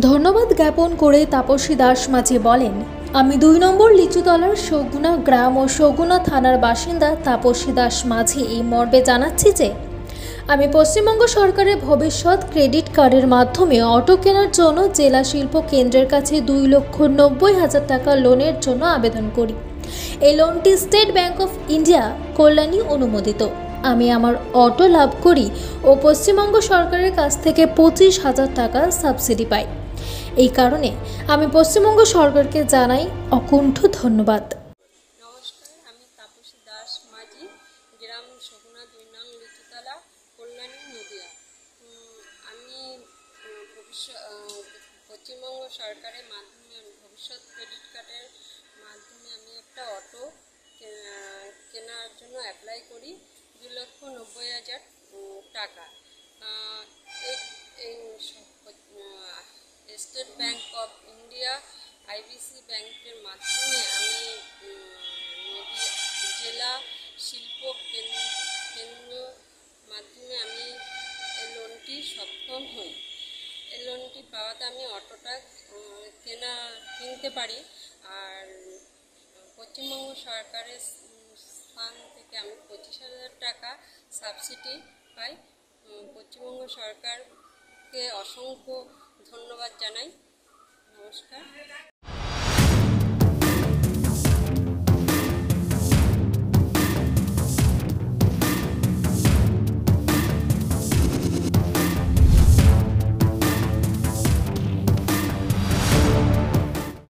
ধন্যবাদ জ্ঞাপন করে তাপসী দাস মাঝি বলেন, আমি ২ নম্বর লিচুতলার সগুনা গ্রাম ও সগুনা থানার বাসিন্দা তাপসী দাস মাঝি এই মর্মে জানাচ্ছি যে আমি পশ্চিমবঙ্গ সরকারের ভবিষ্যৎ ক্রেডিট কার্ডের মাধ্যমে অটো কেনার জন্য জেলা শিল্প কেন্দ্রের কাছে 2,90,000 টাকা লোনের জন্য আবেদন করি। এই লোনটি state bank of India Kalyani অনুমোদিত। আমি আমার অটো লাভ করি ও পশ্চিমবঙ্গ সরকারের কাছ থেকে 25,000 টাকা সাবসিডি পাই। এই কারণে আমি পশ্চিমবঙ্গ সরকারকে জানাই অকুণ্ঠ ধন্যবাদ। নমস্কার, আমি তাপসী দাস মাঝি, গ্রাম সগুনা 2 নং লিচুতলা, কল্যাণী, নদিয়া। আমি পশ্চিমবঙ্গ সরকারের মাধ্যমে ভবিষ্যৎ ক্রেডিট কার্ডের মাধ্যমে আমি একটা অটো কেনার জন্য অ্যাপ্লাই করি 2,90,000 টাকা। এই state bank of India IBC ব্যাংকের মাধ্যমে আমি নদীয়া জেলা শিল্প কেন্দ্র মাধ্যমে আমি এই লোনটি সক্ষম হই। এই লোনটি পাওয়াতে আমি অটোটা কিনতে পারি। আর পশ্চিমবঙ্গ সরকারের স্থান থেকে আমি 25,000 টাকা সাবসিডি পাই। পশ্চিমবঙ্গ সরকারকে অসংখ্য ধন্যবাদ জানাই। নমস্কার।